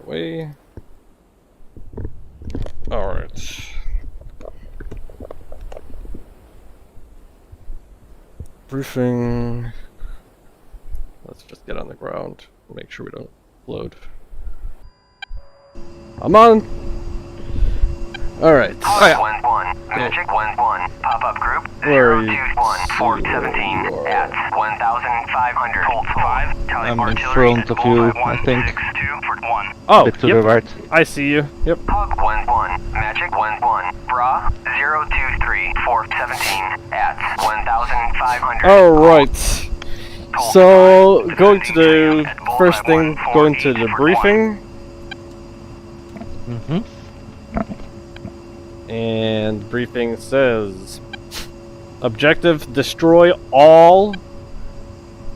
that way. Alright. Briefing. Let's just get on the ground. Make sure we don't load. I'm on! Alright. Oh, yeah. 1-1. Magic 1-1. Pop-up group 021-417 at 1,500. Hold 5. I'm in front of you, I think. Oh, bit to the right. I see you. Yep. Hub 1-1. Magic 1-1. Bra 023-417 at 1,500. Alright. So, going to the first thing, going to the briefing. Mm-hmm. And briefing says, objective, destroy all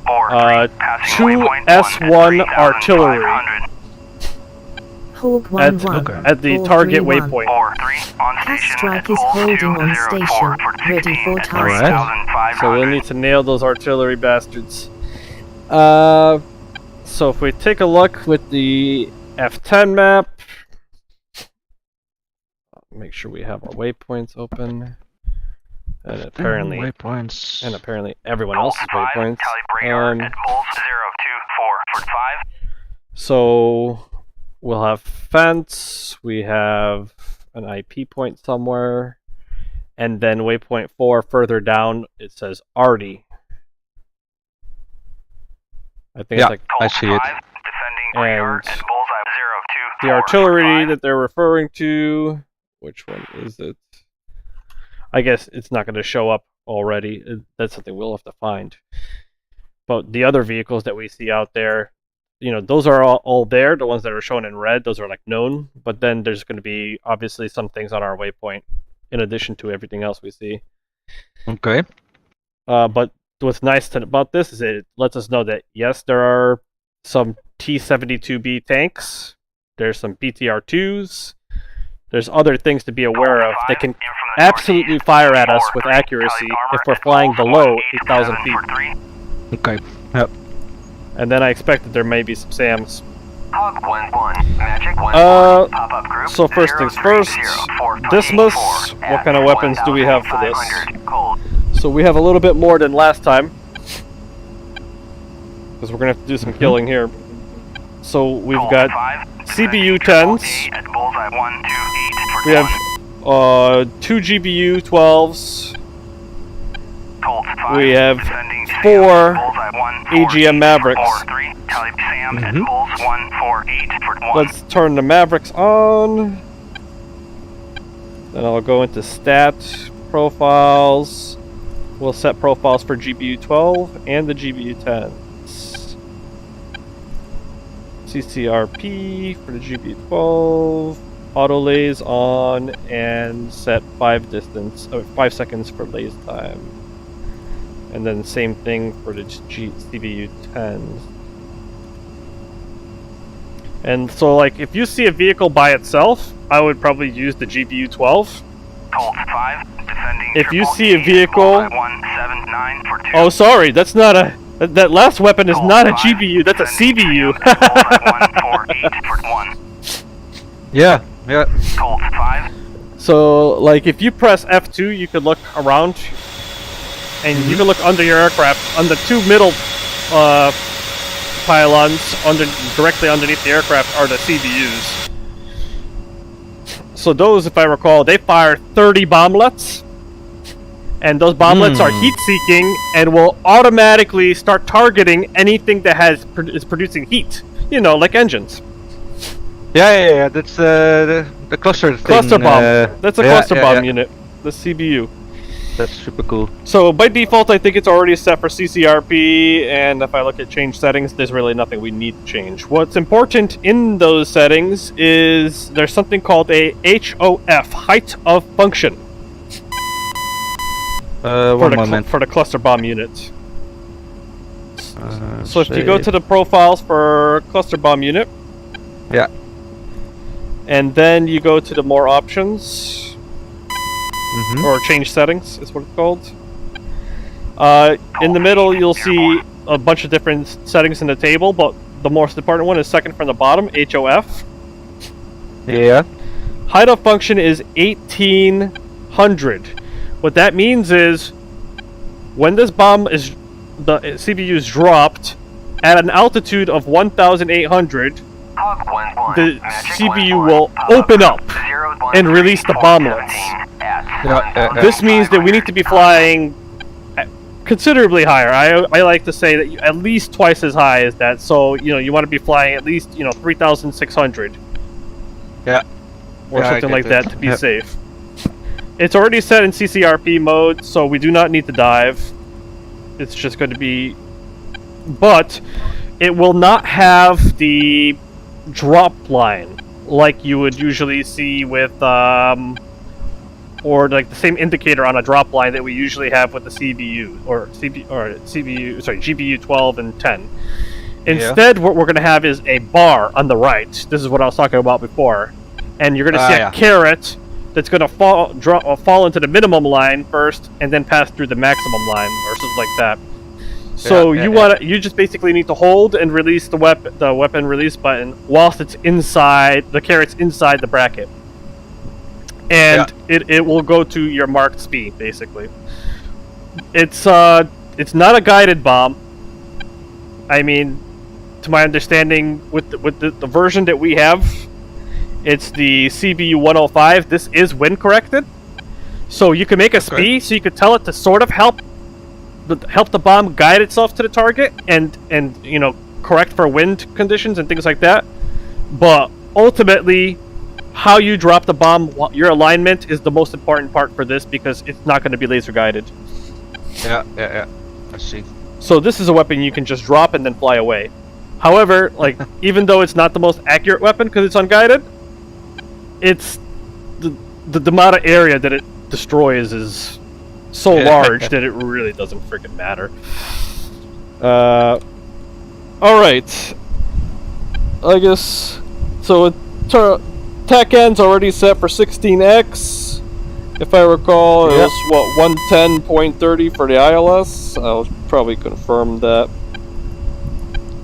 2S1 artillery Hawk 1-1. at the target waypoint. Cast strike is holding on station, ready for tasking. So we'll need to nail those artillery bastards. So if we take a look with the F10 map, make sure we have our waypoints open, and apparently waypoints, and apparently everyone else's waypoints. So we'll have fence, we have an IP point somewhere, and then waypoint 4 further down it says Arty. I think it's like, I see it. and the artillery that they're referring to, which one is it? I guess it's not going to show up already. That's something we'll have to find. But the other vehicles that we see out there, you know, those are all there. The ones that are shown in red, those are like known. But then there's going to be obviously some things on our waypoint in addition to everything else we see. Okay. But what's nice about this is it lets us know that yes, there are some T-72B tanks. There's some BTR-2s. There's other things to be aware of. They can absolutely fire at us with accuracy if we're flying below 8,000 feet. Okay. Yep. And then I expect that there may be some SAMs. So first things first, Dismas, what kind of weapons do we have for this? So we have a little bit more than last time, because we're going to have to do some killing here. So we've got CBU-10s, we have 2 GBU-12s, we have 4 AGM Mavericks. Let's turn the Mavericks on. Then I'll go into stat profiles. We'll set profiles for GBU-12 and the GBU-10s. CCRP for the GBU-12. Auto lays on and set 5 seconds for lays time. And then same thing for the CBU-10s. And so, like, if you see a vehicle by itself, I would probably use the GBU-12. If you see a vehicle... Oh, sorry, that's not a... That last weapon is not a GBU, that's a CBU. Yeah. So, like, if you press F2, you could look around, and you can look under your aircraft. On the 2 middle pylons, directly underneath the aircraft, are the CBUs. So those, if I recall, they fire 30 bomblets, and those bomblets are heat-seeking and will automatically start targeting anything that is producing heat. You know, like engines. Yeah. That's the cluster thing. Cluster bomb. That's a cluster bomb unit. The CBU. That's super cool. So by default, I think it's already set for CCRP, and if I look at change settings, there's really nothing we need to change. What's important in those settings is there's something called a HOF, height of function. One moment. For the cluster bomb unit. So if you go to the profiles for cluster bomb unit, yeah, and then you go to the more options, or change settings is what it's called. In the middle, you'll see a bunch of different settings in the table, but the most important one is second from the bottom, HOF. Yeah. Height of function is 1800. What that means is, when this bomb is, the CPU is dropped at an altitude of 1,800, the CPU will open up and release the bomblets. This means that we need to be flying considerably higher. I like to say that at least twice as high as that. So you want to be flying at least 3,600. Yeah. Or something like that to be safe. It's already set in CCRP mode, so we do not need to dive. It's just going to be... But it will not have the drop line like you would usually see with... or like the same indicator on a drop line that we usually have with the CPU, or GPU 12 and 10. Instead, what we're going to have is a bar on the right. This is what I was talking about before. And you're going to see a caret that's going to fall into the minimum line first, and then pass through the maximum line, or something like that. So you just basically need to hold and release the weapon release button whilst it's inside the caret's inside the bracket, and it will go to your marked speed. Basically, it's not a guided bomb. I mean, to my understanding, with the version that we have. It's the CBU 105. This is wind corrected, so you can make a speed. So you could tell it to sort of help the bomb guide itself to the target, and correct for wind conditions and things like that. But ultimately, how you drop the bomb, your alignment is the most important part for this, because it's not going to be laser guided. Yeah. I see. So this is a weapon you can just drop and then fly away. However, even though it's not the most accurate weapon because it's unguided, it's the amount of area that it destroys is so large that it really doesn't freaking matter. Alright. I guess... So, TAC end's already set for 16x. If I recall, it was, 110.30 for the ILS? I'll probably confirm that.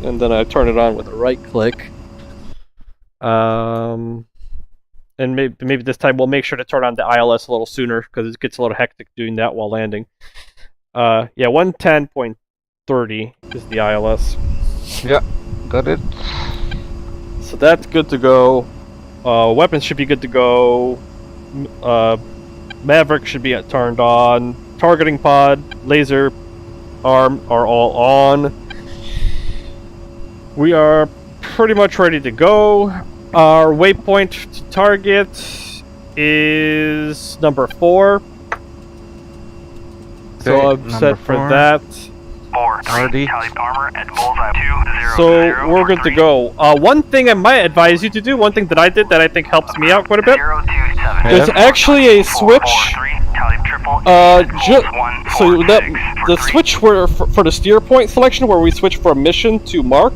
And then I turn it on with a right click. And maybe this time we'll make sure to turn on the ILS a little sooner, because it gets a little hectic doing that while landing. 110.30 is the ILS. Yeah, got it. So that's good to go. Weapons should be good to go. Maverick should be turned on. Targeting pod, laser arm are all on. We are pretty much ready to go. Our waypoint to target is number 4. So I'm set for that. So we're good to go. One thing I might advise you to do, one thing that I did that I think helps me out quite a bit, there's actually a switch. So the switch for the steer point selection, where we switch from mission to mark.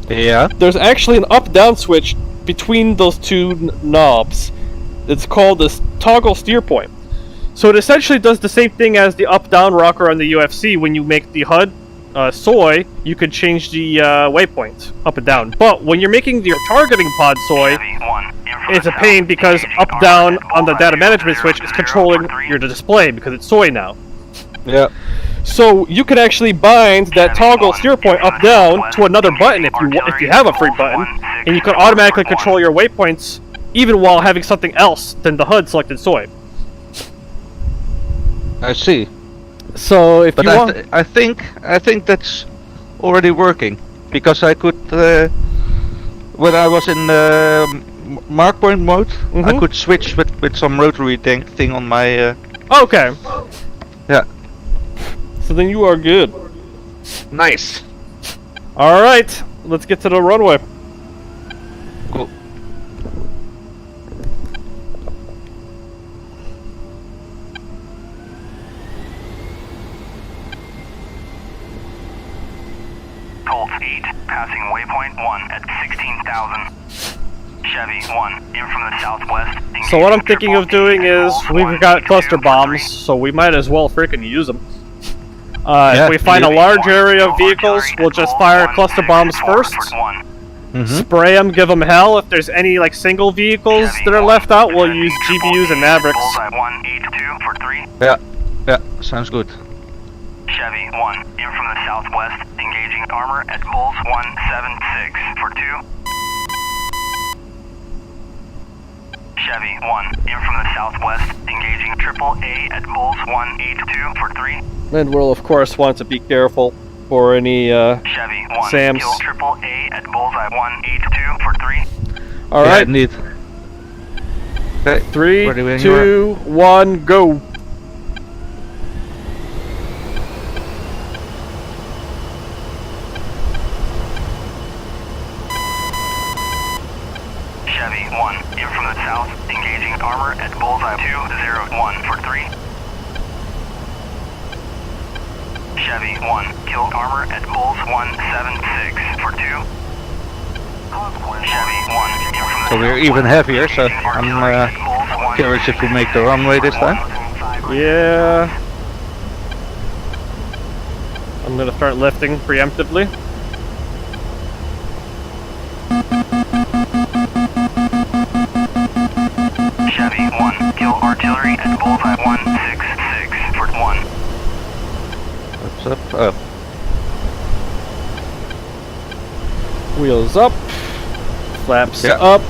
Yeah. There's actually an up-down switch between those two knobs. It's called this toggle steer point. So it essentially does the same thing as the up-down rocker on the UFC. When you make the HUD soy, you could change the waypoint up and down. But when you're making your targeting pod soy, it's a pain, because up-down on the data management switch is controlling your display, because it's soy now. Yeah. So you can actually bind that toggle steer point up down to another button if you have a free button, and you can automatically control your waypoints even while having something else than the HUD selected soy. I see. So if you want, I think that's already working, because I could when I was in mark point mode, I could switch with some rotary thing on my. Okay. Yeah. So then you are good. Nice. All right, let's get to the runway. Cool. Colt 8, passing waypoint 1 at 16,000. Chevy 1, in from the southwest. So what I'm thinking of doing is, we've got cluster bombs, so we might as well freaking use them. If we find a large area of vehicles, we'll just fire cluster bombs first. spray them, give them hell. If there's any like single vehicles that are left out, we'll use GBUs and Mavericks. Bullseye 182 for 3. Yeah, sounds good. Chevy 1 in from the southwest, engaging armor at Bulls 176 for 2. Chevy 1 in from the southwest, engaging AAA at Bulls 182 for 3. And we'll of course want to be careful for any Chevy 1 Sam's. kill AAA at Bullseye 182 for 3. All right, indeed. Okay. 3, Ready when you 2, 1, go. Chevy 1 in from the south, engaging armor at Bullseye 201 for 3. Chevy 1 killed armor at Bulls 176 for 2. Chevy 1 in from the So we're even heavier, so I'm curious if we make the runway this time. Yeah. I'm gonna start lifting preemptively. Chevy 1 kill artillery at Bullseye 166 for 1. What's up? Oh. Wheels up. Flaps Yeah. up.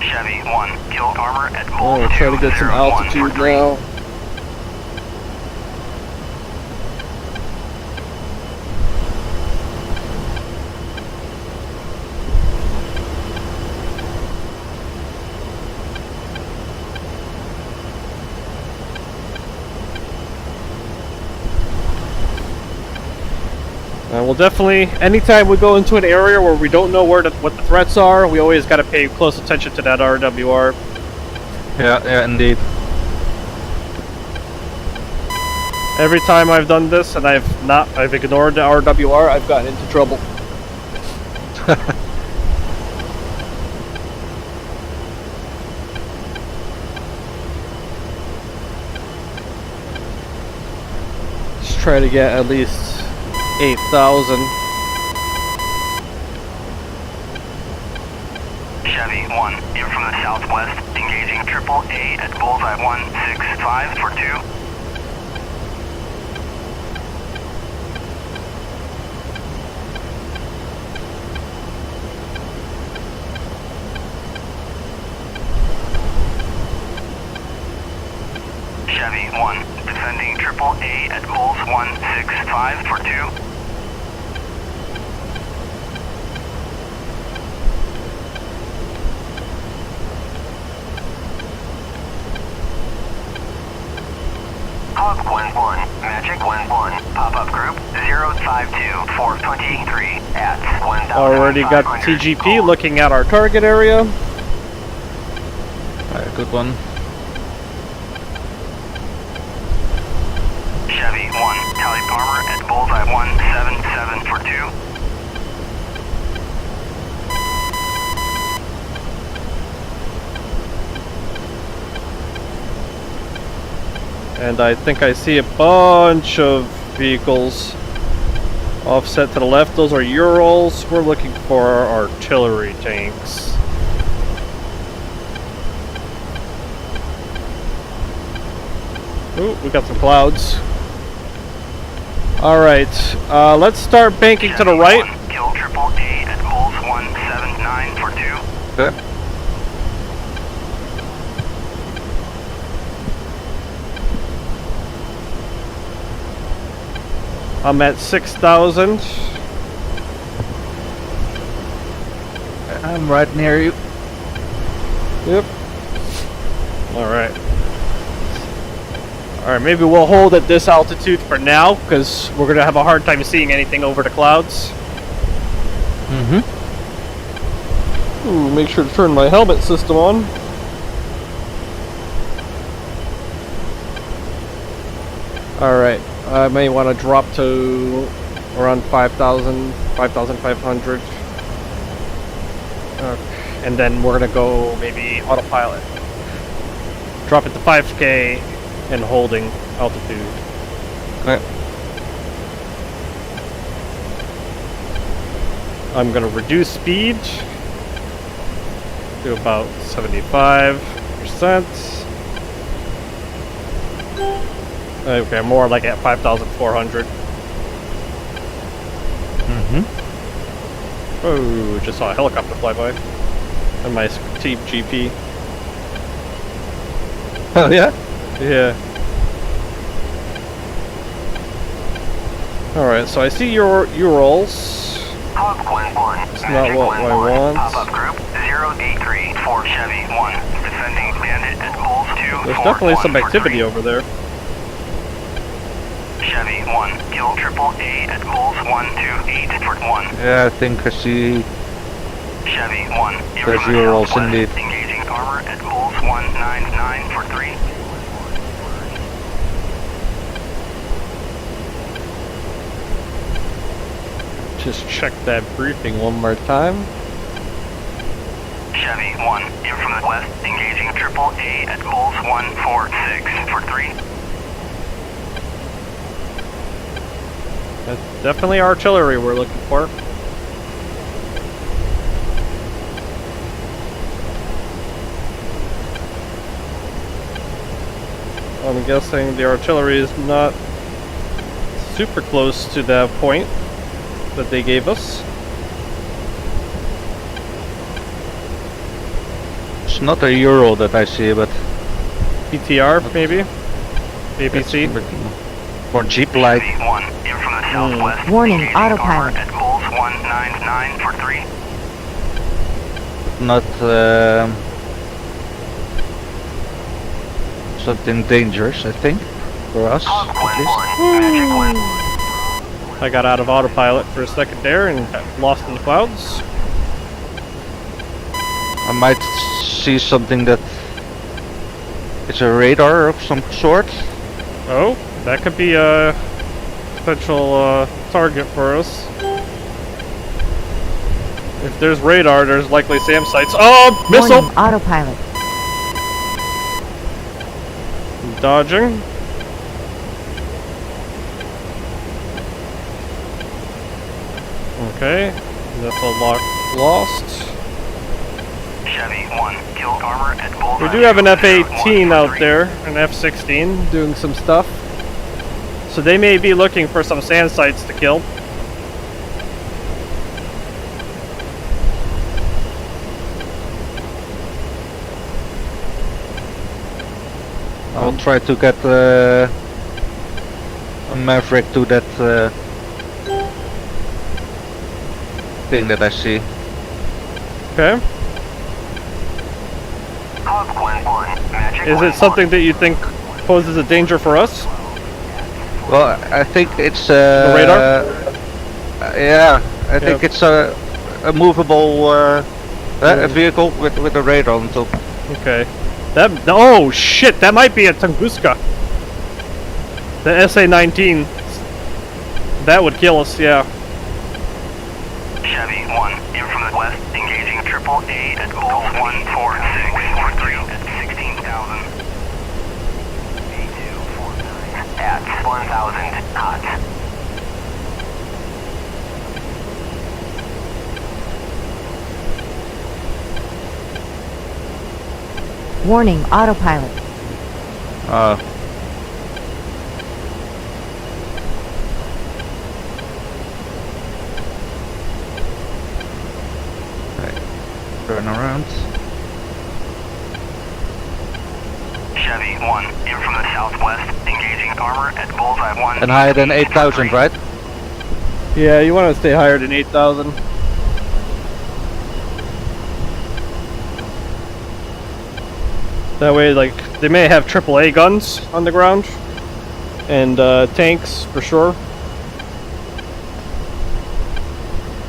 Chevy 1 killed armor at Oh, Bulls we'll try to get some 201 for altitude 3. now. We'll definitely, anytime we go into an area where we don't know what the threats are, we always got to pay close attention to that RWR. Yeah, indeed. Every time I've done this and I've ignored the RWR, I've gotten into trouble. Just try to get at least 8,000. Chevy 1 in from the southwest, engaging AAA at Bullseye 165 for 2. Chevy 1 defending AAA at Bulls 165 for 2. Hog 1-1, Magic 1-1, pop-up group 052-423 at 1,500. Already got the TGP looking at our target area. Alright, good one. Chevy 1, tally armor at Bullseye 177 for 2. And I think I see a bunch of vehicles offset to the left. Those are Urals. We're looking for our artillery tanks. Ooh, we got some clouds. Alright, let's start banking to the right. Kill AAA at Bulls 179 for 2. Okay. I'm at 6,000. I'm right near you. Yep. Alright. Alright, maybe we'll hold at this altitude for now, because we're going to have a hard time seeing anything over the clouds. Mm-hmm. Ooh, make sure to turn my helmet system on. Alright, I may want to drop to around 5,000, 5,500. And then we're going to go maybe autopilot. Drop it to 5K and holding altitude. Okay. I'm gonna reduce speed to about 75%. Okay, more like at 5,400. Oh, just saw a helicopter fly by. And my Team GP. Oh yeah? Yeah. Alright, so I see your Urals. Hog 1-1. It's not what I want. Pop-up group 083 for Chevy 1. Defending Bandit at Bulls 2. There's definitely some activity over there. Chevy 1. Kill Triple A at Bulls 128 for 1. Yeah, I think I see. Chevy 1. There's Urals indeed. Engaging armor at Bulls 199 for 3. Just check that briefing one more time. Chevy 1. In from the west. Engaging Triple A at Bulls 146 for 3. That's definitely artillery we're looking for. I'm guessing the artillery is not super close to that point that they gave us. It's not a Ural that I see, but PTR, maybe? ABC? More Jeep-like. Chevy 1. In from the southwest. Warning, Engaging autopilot. armor at Bulls 199 for 3. Not something dangerous, I think, for us Hog at 1-1. least. Magic 1. I got out of autopilot for a second there and got lost in the clouds. I might see something that is a radar of some sort. Oh, that could be a potential target for us. If there's radar, there's likely SAM sites. Oh, missile! Warning, autopilot. Dodging. Okay, missile lock lost. Chevy 1. Kill armor at Bulls. We do have an F-18 out there, an F-16 doing some stuff. So they may be looking for some sand sites to kill. I'll try to get a Maverick to that thing that I see. Okay. Hog 1-1. Magic Is it 1-1. something that you think poses a danger for us? Well, I think it's The radar? Yeah, I think Yep. it's a movable a vehicle with a radar on top. Okay. That, oh shit, that might be a Tunguska. The SA-19. That would kill us, yeah. Chevy 1. In from the west. Engaging Triple A at Bulls 146 for 3 at 16,000. A249 at 1,000 knots. Warning, autopilot. Right. Turn around. Chevy 1. In from the southwest. Engaging armor at Bullseye 1. And higher than 8,000, right? Yeah, you want to stay higher than 8,000. That way, like, they may have AAA guns on the ground. And tanks, for sure.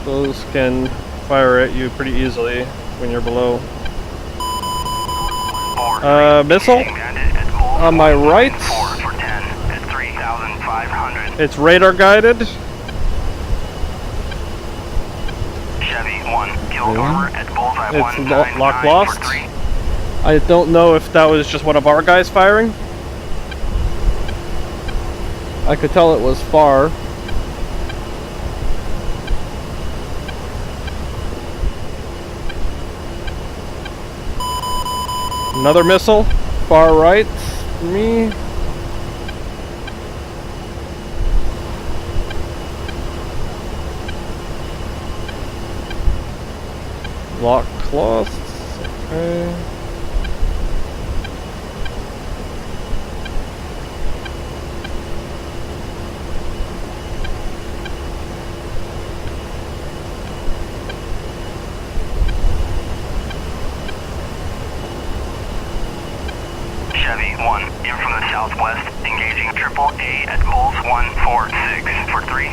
Those can fire at you pretty easily when you're below. Missile? On my right. For 10 at 3,500. It's radar guided. Chevy 1. Kill armor at Bullseye It's 199 lock for lost. 3. I don't know if that was just one of our guys firing. I could tell it was far. Another missile, far right, me. Lock cloths. Okay. Chevy 1, in from the southwest, engaging AAA at Bulls 146 for 3.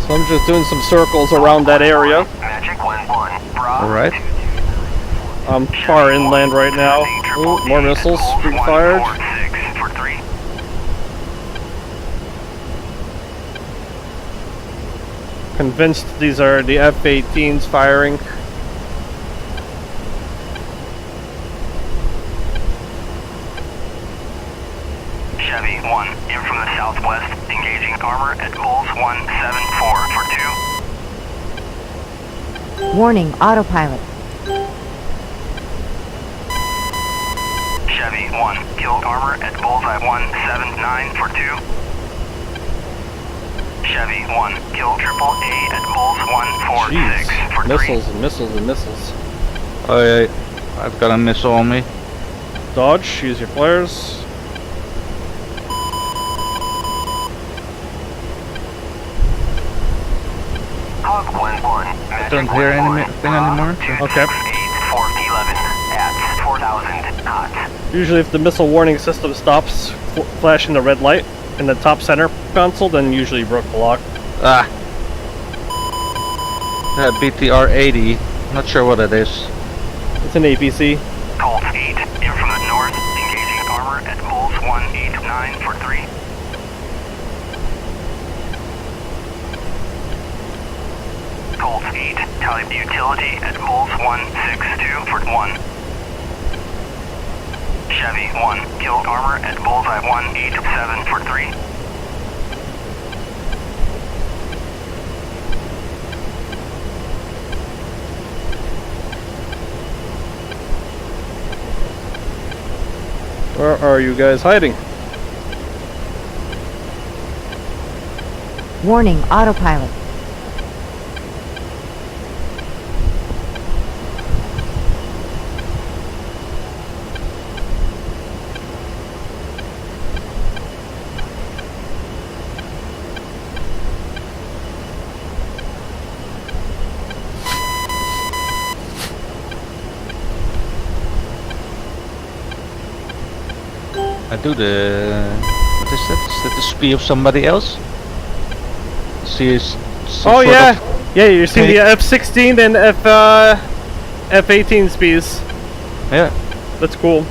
So I'm just doing some circles around that area. Magic 1-1, Bra. Alright. I'm far inland right now. Ooh, more missiles being fired. 146 for 3. Convinced these are the F-18s firing. Chevy 1, in from the southwest, engaging armor at Bulls 174 for 2. Warning, autopilot. Chevy 1, killed armor at Bullseye 179 for 2. Chevy 1, killed AAA at Bulls 146 Jeez. for 3. Missiles and missiles and missiles. Oh yeah, I've got a missile on me. Dodge, use your flares. Hog 1-1, I don't hear anything anymore. Okay. 8 for 11 at 4,000 knots. Usually if the missile warning system stops flashing the red light in the top center console, then usually you broke the lock. Ah. That BTR-80. Not sure what it is. It's an APC. Colt 8, in from the north, engaging armor at Bulls 189 for 3. Colt 8, tallied utility at Bulls 162 for 1. Chevy 1, killed armor at Bullseye 187 for 3. Where are you guys hiding? Warning, autopilot. I do the... What is that? Is that the speed of somebody else? See, is some Oh sort yeah! of- Yeah, you're seeing the Okay. F-16 and F-18 speeds. Yeah. That's cool.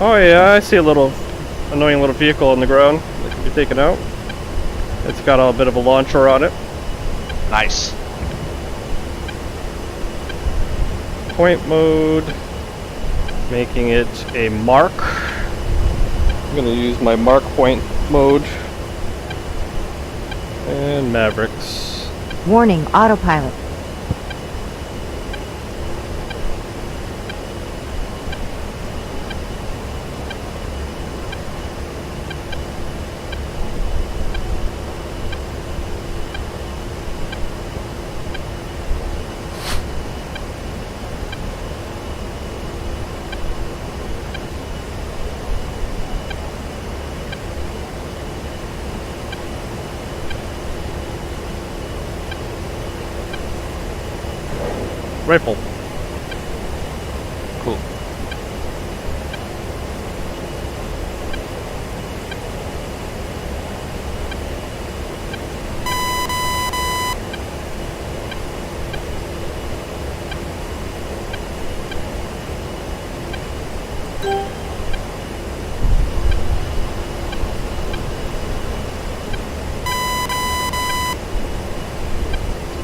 Oh yeah, I see a little annoying little vehicle on the ground that can be taken out. It's got a bit of a launcher on it. Nice. Point mode, making it a mark. I'm gonna use my mark point mode. And Mavericks. Warning, autopilot. Rifle. Cool.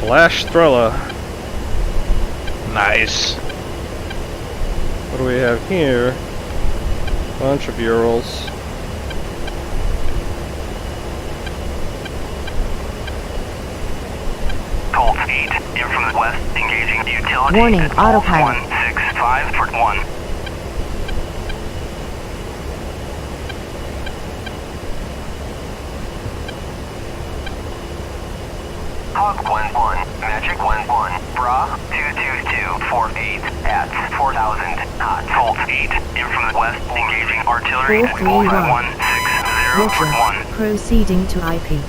Lash Thrilla. Nice. What do we have here? Bunch of Urals. Colt 8, in from the west, engaging utility. Warning, at autopilot. 165 for 1. Hog 1-1, Magic 1-1, Bra 22248 at 4000 hot. Colt 8, in from the west, engaging artillery at 160 for 1. Proceeding to IP.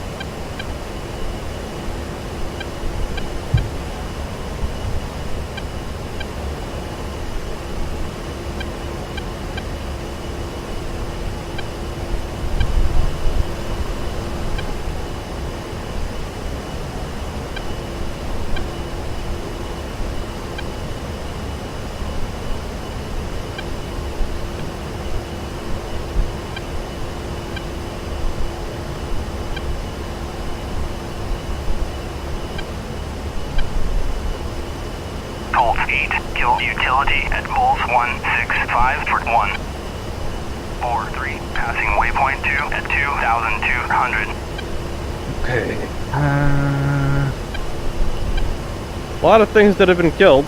Colt 8, kill utility at Bulls 165 for 1. 4-3, passing waypoint 2 at 2,200. Okay. A lot of things that have been killed.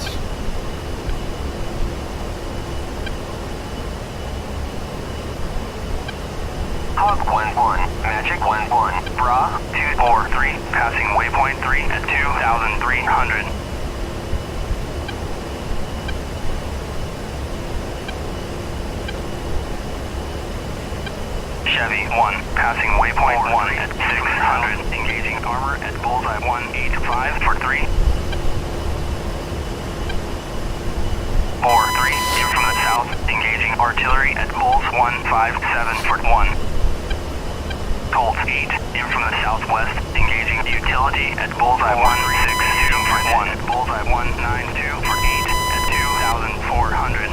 Hog 1-1, Magic 1-1, Bra 243, passing waypoint 3 at 2,300. Chevy 1, passing waypoint 1 at 600, engaging armor at bullseye 185 for 3. 4-3, in from the south, engaging artillery at Bulls 157 for 1. Colt 8, in from the southwest, engaging utility at bullseye 162 for 1. Bullseye 192 for 8 at 2,400.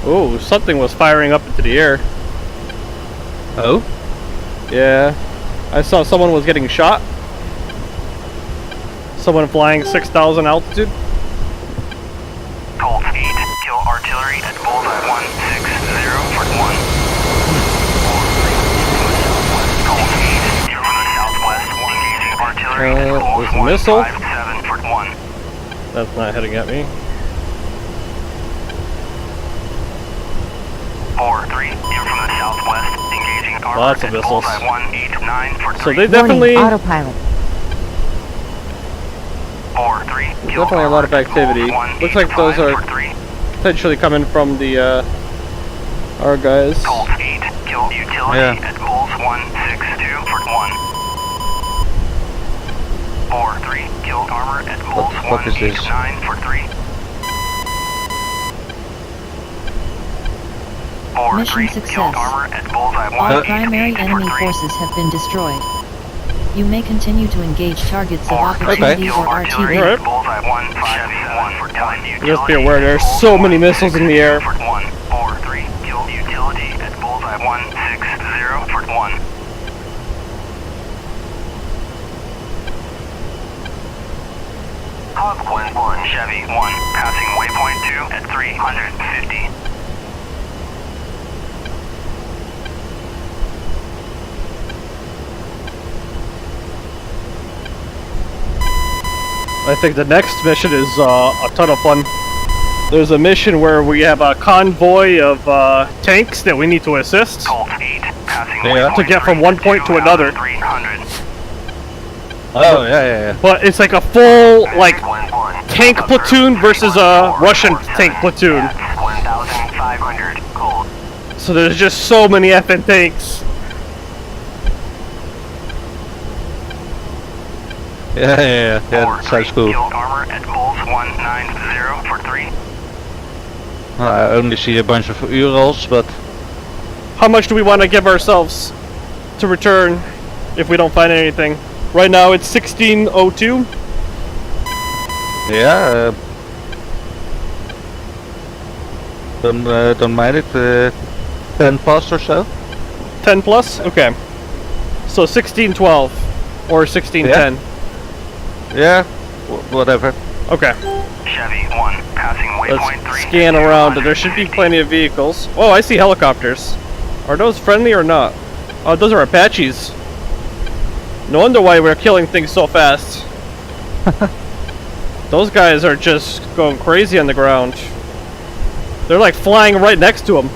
Oh, something was firing up into the air. Oh? Yeah. I saw someone was getting shot. Someone flying 6,000 altitude. Colt 8, kill artillery at bullseye 160 for 1. Colt 8, in from the southwest, engaging artillery at there's a missile. 157 for 1. That's not heading at me. 4-3, in from the southwest, engaging armor Lots of at missiles. bullseye 189 for 3. So they definitely, Warning, autopilot. 4-3, kill definitely a lot of armor at activity. Bulls Looks like those 185 are for 3. potentially coming from the our guys. Colt 8, kill utility Yeah. at Bulls 162 for 1. 4-3, kill armor at Bulls the fuck is this? 189 for 3. 4-3, Mission killed success. armor at bullseye All 188 primary for enemy 3. forces have been destroyed. You may continue to engage targets of 4-3, opportunity killed or artillery RTB. Alright. at bullseye 157 for 1. Just be aware there's so many missiles in the air. 4-3, killed utility at bullseye 160 for 1. Hog 1-1, Chevy 1, passing waypoint 2 at 350. I think the next mission is a ton of fun. There's a mission where we have a convoy of tanks that we need to assist. Colt 8, passing Yeah. waypoint To get from 3 one at point to another. 2,300. Oh, yeah. But it's like a full, like, 1-1, tank platoon versus a Russian tank platoon. 1,500 Colt. So there's just so many effing tanks. Yeah, that sounds cool. Killed armor at Bulls 190 for 3. I only see a bunch of Urals, but How much do we want to give ourselves to return if we don't find anything? Right now it's 1602. yeah, don't mind it. 10 plus or so. 10 plus? Okay. So 1612 or 1610. Yeah, whatever. Okay. Chevy 1, passing waypoint 3. Let's scan around. There should be plenty of vehicles. Oh, I see helicopters. Are those friendly or not? Oh, those are Apaches. No wonder why we're killing things so fast. Those guys are just going crazy on the ground. They're like flying right next to them.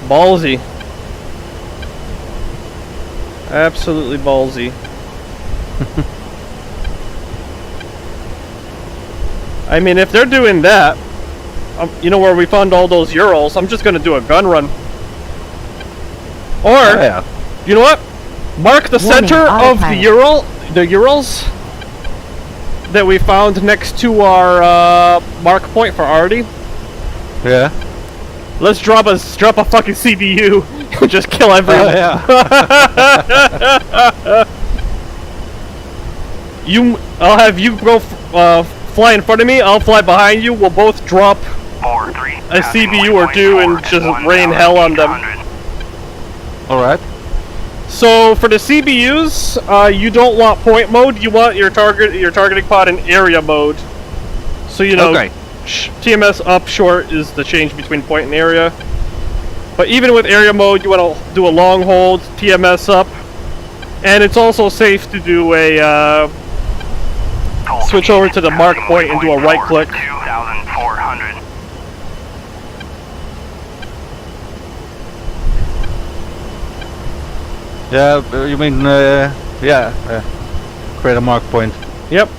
Ballsy. Absolutely ballsy. I mean, if they're doing that, you know where we found all those Urals, I'm just gonna do a gun run. Or, Yeah. you know what? Mark the Warning, center of autopilot. the Urals that we found next to our mark point for Artie. Yeah. Let's drop a fucking CBU and just kill everyone. I'll have you go fly in front of me. I'll fly behind you. We'll both drop 4, 3, a CBU or two and just rain hell on them. Alright. So for the CBUs, you don't want point mode. You want your targeting pod in area mode. So you know, Okay. TMS up short is the change between point and area. But even with area mode, you want to do a long hold, TMS up, and it's also safe to do a switch over to the mark point and do a right click. 2,400. Yeah, you mean, create a mark point. Yep.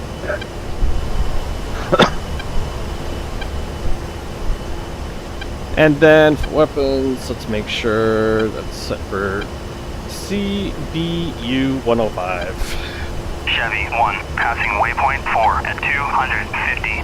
And then for weapons, let's make sure that's set for CBU 105. Chevy 1, passing waypoint 4 at 250.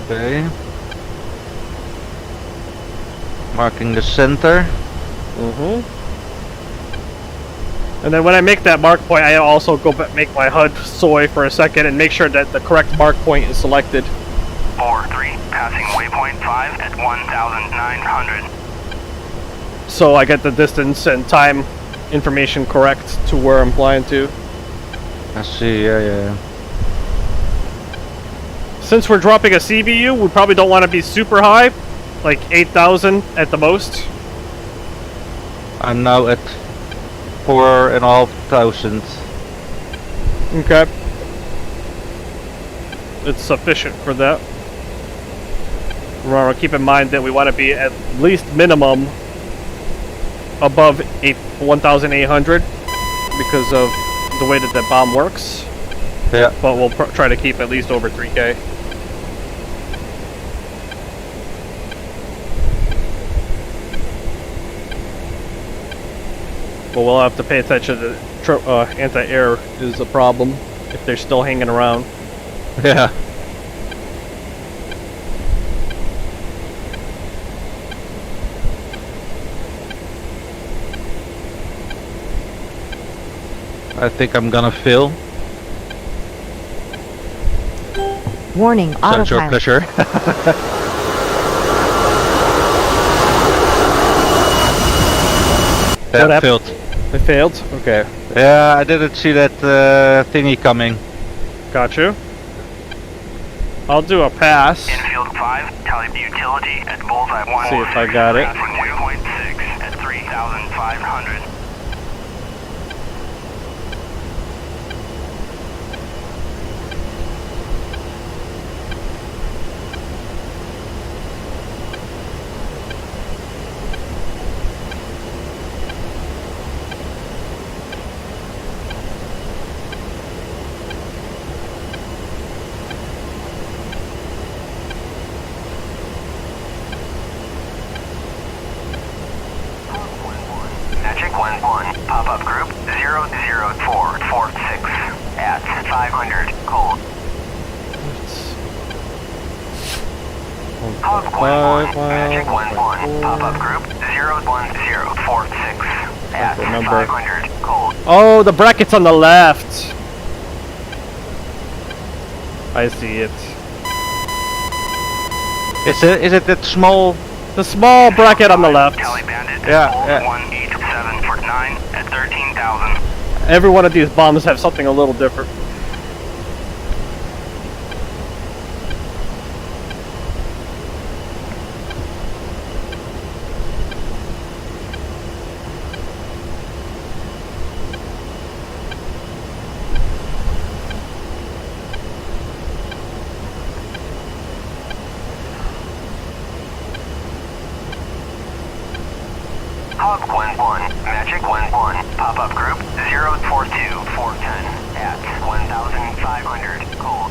Okay. Marking the center. And then when I make that mark point, I also go back, make my HUD soy for a second and make sure that the correct mark point is selected. 4, 3, passing waypoint 5 at 1,900. So I get the distance and time information correct to where I'm flying to. I see, yeah. Since we're dropping a CBU, we probably don't want to be super high, like 8,000 at the most. I'm now at 4,500. Okay. It's sufficient for that. Remember, keep in mind that we want to be at least minimum above 1,800 because of the way that the bomb works. Yeah. But we'll try to keep at least over 3K. But we'll have to pay attention to anti-air is a problem if they're still hanging around. Yeah. I think I'm gonna fail. Warning, Such your autopilot. pleasure. What happened? Failed. They failed? Okay. Yeah, I didn't see that thingy coming. Got you. I'll do a pass. Infield 5, tally utility at bullseye 1. See if I got it. Passing waypoint 6 at 3,500. Magic 1 00446 at 500 cold. Hog 11, Magic 11, pop-up group 01046 at remember. 500 cold. Oh, the bracket's on the left. I see it. Is it that small? The small bracket on the left. Cali Bandit Yeah, at yeah. 187 for 9 at 13,000. Every one of these bombs have something a little different. Hog 11, Magic 11, pop-up group 042410 at 1,500 cold.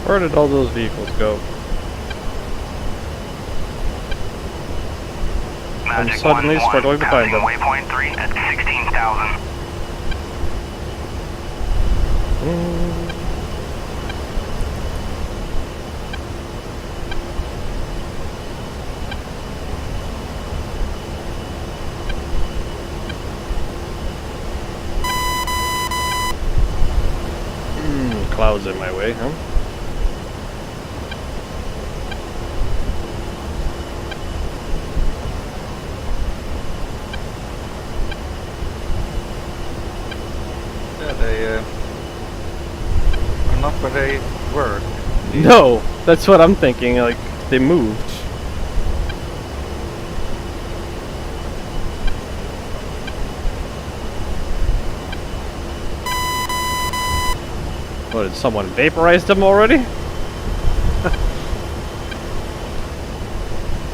Where did all those vehicles go? Magic suddenly 11, struggling to find them. Waypoint 3 at 16,000. Clouds in my way, huh? Yeah, they are not where they were. No, that's what I'm thinking. Like, they moved. What, did someone vaporize them already?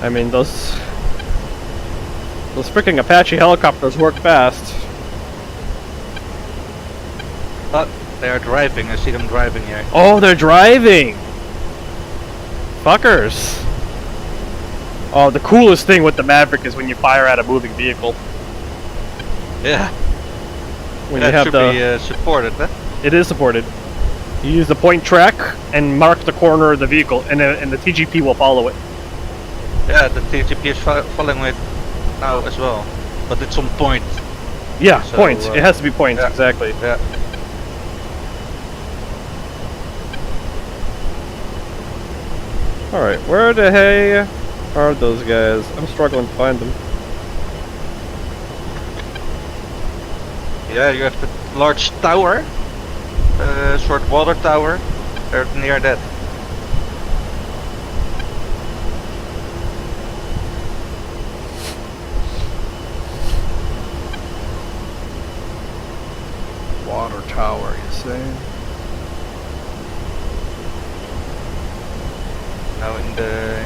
I mean, those freaking Apache helicopters work fast. But they are driving. I see them driving here. Oh, they're driving! Fuckers! Oh, the coolest thing with the Maverick is when you fire at a moving vehicle. Yeah. When That you have should the... be supported, huh? It is supported. You use the point track and mark the corner of the vehicle, and the TGP will follow it. Yeah, the TGP is following it now as well. But it's on point. Yeah, So, point. It has to be point, yeah. exactly. Yeah. Alright, where the hey are those guys? I'm struggling to find them. Yeah, you have the large tower. Short water tower. They're near that. Water tower, you say? Now in the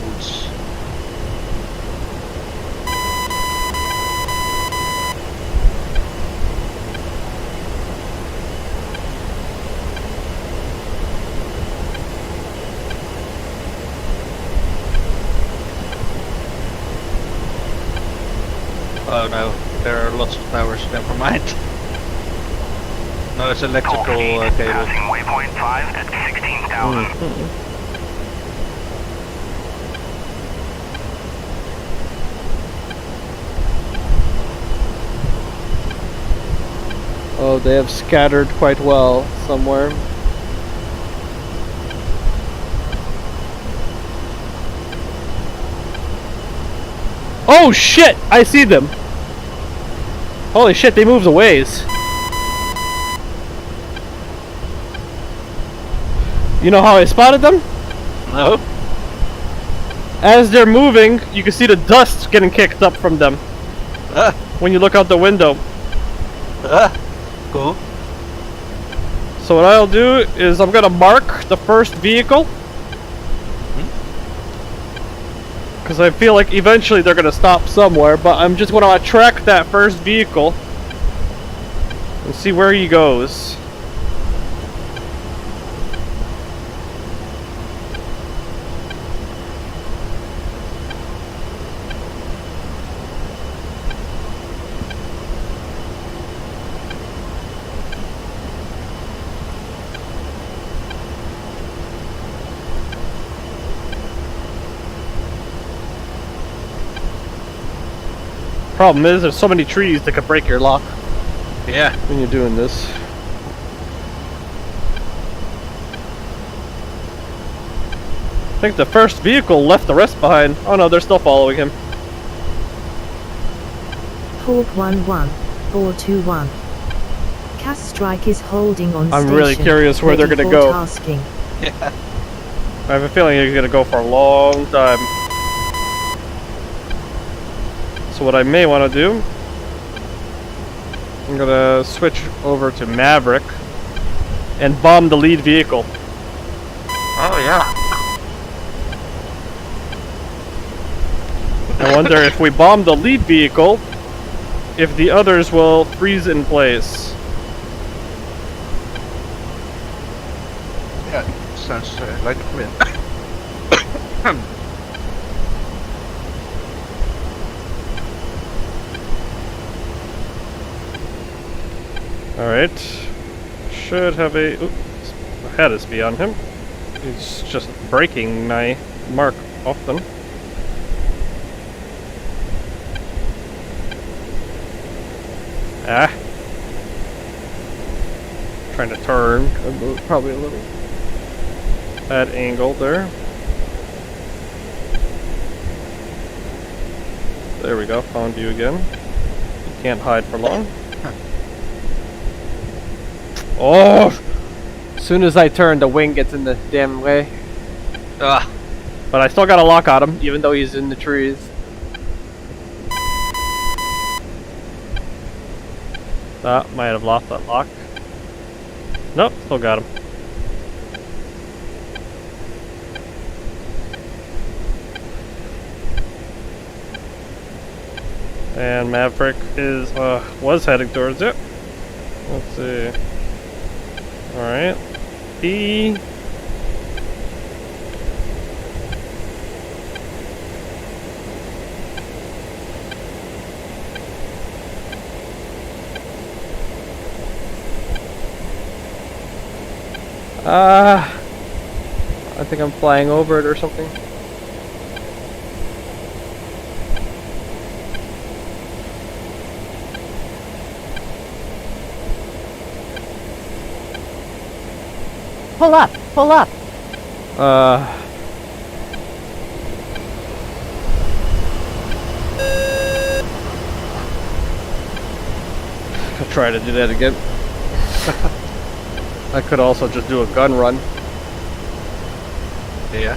woods. Oh no, there are lots of towers. Never mind. No, it's electrical cable. Passing waypoint 5 at 16,000. Oh, they have scattered quite well somewhere. Oh shit! I see them! Holy shit, they moved a ways. You know how I spotted them? No. As they're moving, you can see the dust getting kicked up from them when you look out the window. Cool. So what I'll do is I'm gonna mark the first vehicle. Because I feel like eventually they're gonna stop somewhere, but I'm just gonna track that first vehicle and see where he goes. Problem is, there's so many trees that could break your lock Yeah. when you're doing this. I think the first vehicle left the rest behind. Oh no, they're still following him. Hawk 1-1, 421. Cast strike is holding on I'm station. really curious where they're ready gonna for go. tasking. Yeah. I have a feeling he's gonna go for a long time. So what I may want to do, I'm gonna switch over to Maverick and bomb the lead vehicle. Oh yeah. I wonder if we bomb the lead vehicle, if the others will freeze in place. Yeah. Sounds like a plan. Alright. Should have a... Oops. Had a speed on him. He's just breaking my mark often. Ah. Trying to turn. Probably a little bad angle there. There we go. Found you again. You can't hide for long. Oh! As soon as I turn, the wing gets in the damn way. Ah. But I still got a lock on him, even though he's in the trees. Might have lost that lock. Nope, still got him. And Maverick is was heading towards it. Let's see. Alright. He I think I'm flying over it or something. Pull up, pull up. I'll try to do that again. I could also just do a gun run. Yeah.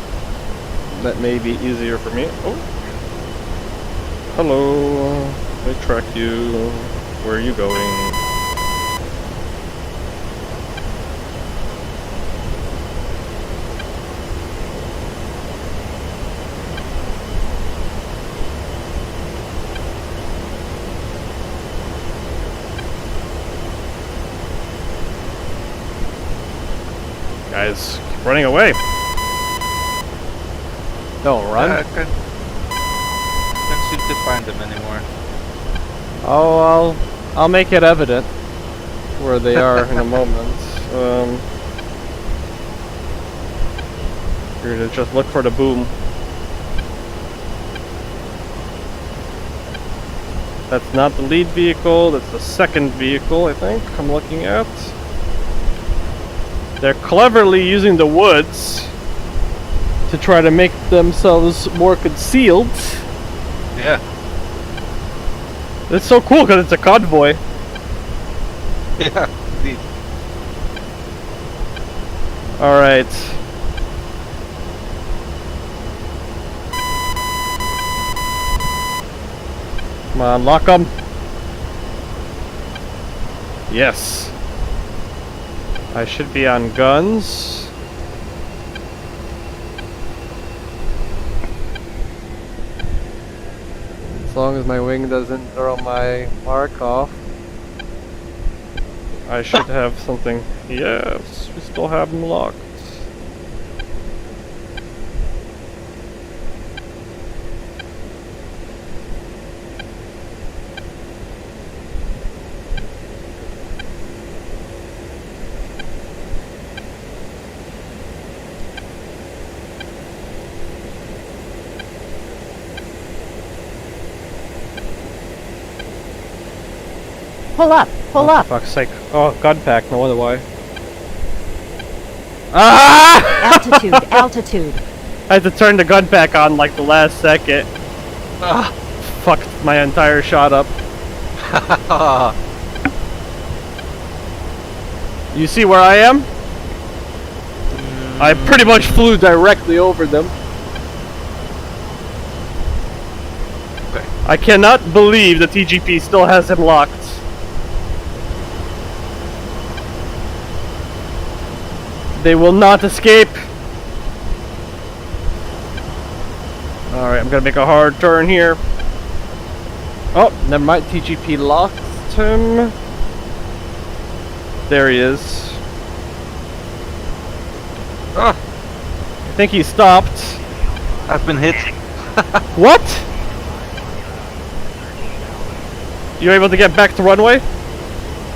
That may be easier for me. Oh. Hello. I track you. Where are you going? Guys, keep running away. Don't run. I can't seem to find them anymore. Oh, I'll make it evident where they are in a moment. Here to just look for the boom. That's not the lead vehicle, that's the second vehicle, I think, I'm looking at. They're cleverly using the woods to try to make themselves more concealed. Yeah. It's so cool because it's a convoy. Yeah, indeed. Alright. Come on, lock them. Yes. I should be on guns. As long as my wing doesn't throw my mark off, I should have something. Yes, we still have them locked. Pull up, pull Oh, up. for fuck's sake. Oh, gun pack, no wonder why. Ah! Altitude, altitude. I had to turn the gun pack on like the last second. Ah. Fucked my entire shot up. You see where I am? I pretty much flew directly over them. Okay. I cannot believe the TGP still has him locked. They will not escape. Alright, I'm gonna make a hard turn here. Oh, never mind. TGP locked him. There he is. Ah, I think he stopped. I've been hit. What? You able to get back to runway?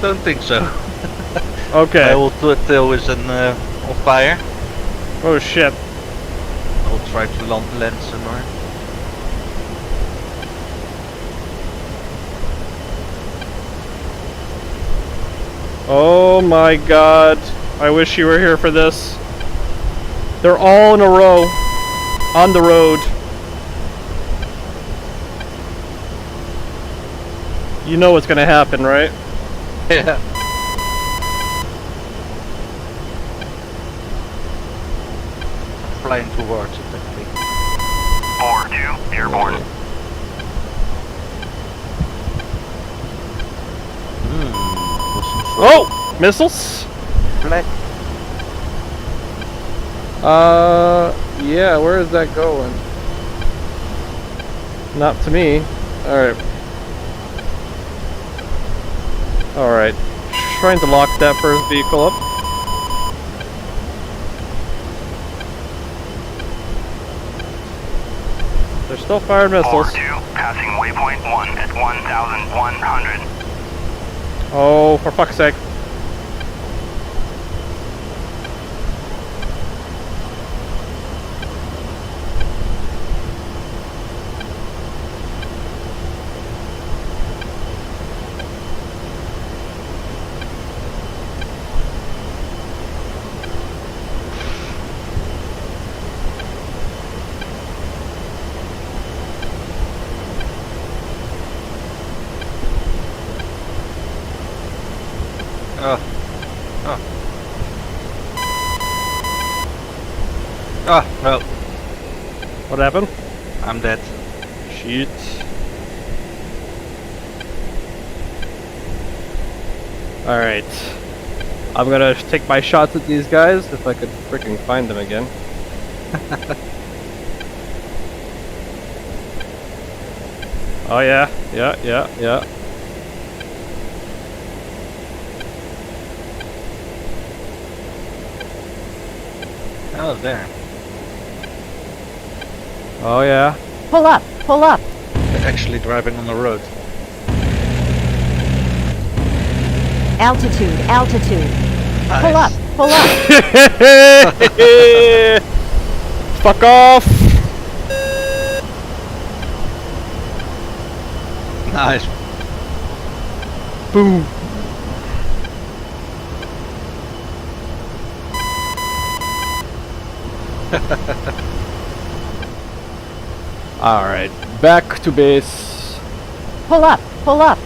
Don't think so. Okay. I will tail is on fire. Oh shit. I'll try to land somewhere. Oh my god. I wish you were here for this. They're all in a row. On the road. You know what's gonna happen, right? Yeah. Flying towards it, I think. 4-2, airborne. Oh! Missiles? Black. Yeah, where is that going? Not to me. Alright. Alright. Trying to lock that first vehicle up. They're still firing missiles. 4-2, passing waypoint 1 at 1,100. Oh, for fuck's sake. Ah, no. What happened? I'm dead. Shit. Alright. I'm gonna take my shots at these guys if I could freaking find them again. Oh yeah, yeah. Oh, there. Oh yeah. Pull up, pull up. They're actually driving on the road. Altitude, altitude. Nice. Pull up, pull up. Fuck off! Nice. Boom. Alright, back to base. Pull up, Pull up.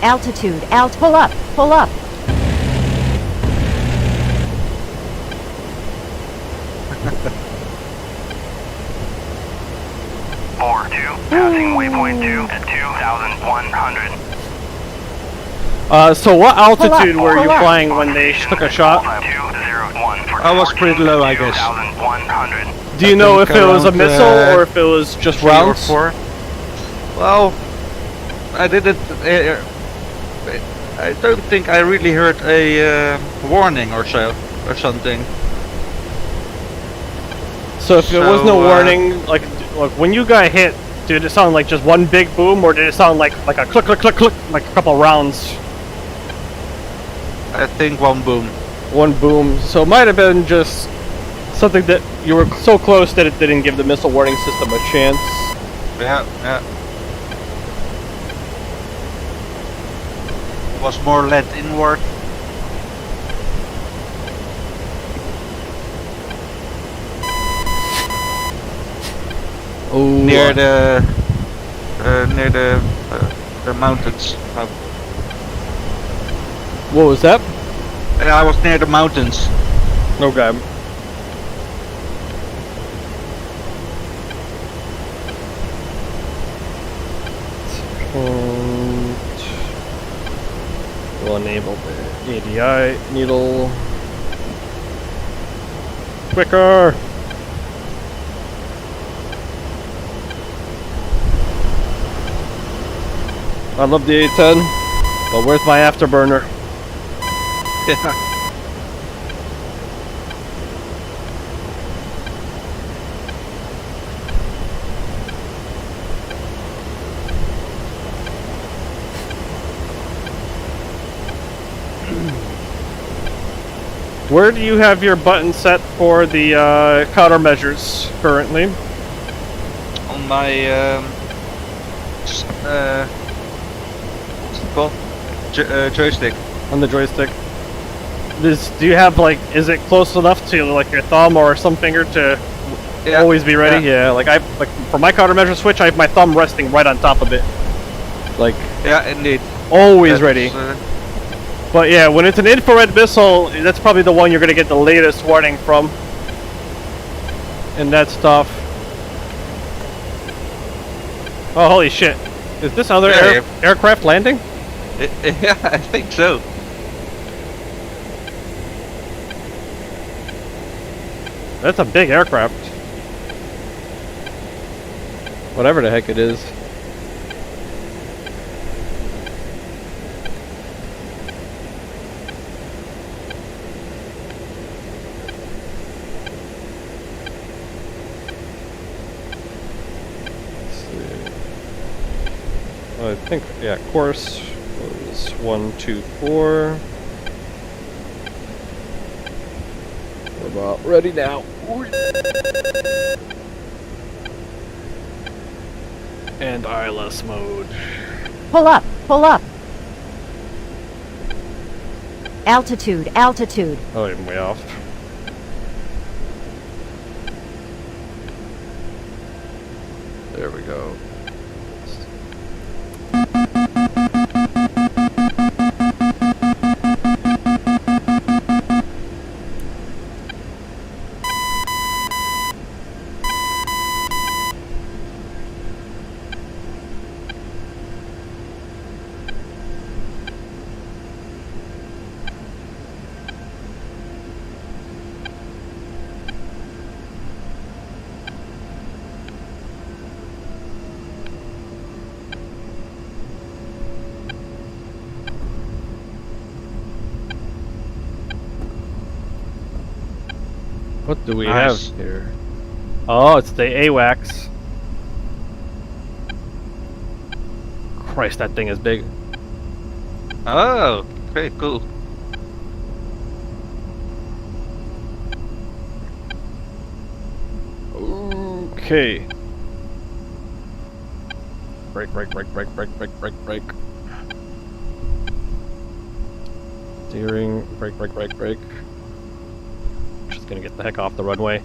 Altitude. Pull up. Pull up. Passing waypoint 2 at 2,100. So what altitude up, were you pull up. flying when they took a shot? 201 for I was pretty low, I guess. 2,100. Do you know if think it was a around, missile or if it was just 3 or rounds? 4. Well, I didn't. I don't think I really heard a warning or something. So if there was So, no warning, like when you got hit, did it sound like just one big boom, or did it sound like a click, click, click, click, like a couple rounds? I think one boom. One boom. So it might have been just something that you were so close that it didn't give the missile warning system a chance. Yeah, yeah. Was more led inward. Oh, Near the mountains. What was that? I was near the mountains. Okay. We'll enable the ADI needle. Quicker! I love the A10, but where's my afterburner? Yeah. Where do you have your button set for the countermeasures currently? On my what's it called? Joystick. On the joystick. Do you have is it close enough to like your thumb or some finger to always be ready? Yeah. Like for my countermeasure switch, I have my thumb resting right on top of it. Like Yeah, indeed. always That's, ready. But yeah, when it's an infrared missile, that's probably the one you're gonna get the latest warning from. And that stuff. Oh holy shit! Is this other aircraft landing? Yeah, I think so. That's a big aircraft. Whatever the heck it is. Let's see. I think, yeah, course was 124. We're about ready now. And ILS mode. Pull up. Pull up. Altitude. Altitude. Oh, I'm way off. There we go. What do we have here? Oh, it's the AWACS. Christ, that thing is big. Oh, very cool. Okay. Brake, brake, brake, brake, brake, brake, brake, brake. Steering, brake, brake, brake, brake. Just gonna get the heck off the runway.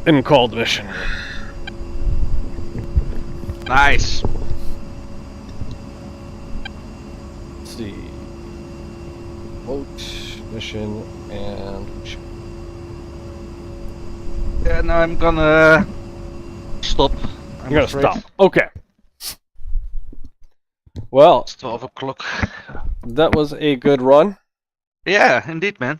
And called mission. Nice. Let's see. Vote, mission, and mission. Yeah, now I'm gonna stop. I'm You're gonna afraid. stop. Okay. Well, It's 12 o'clock. that was a good run. Yeah, indeed, man.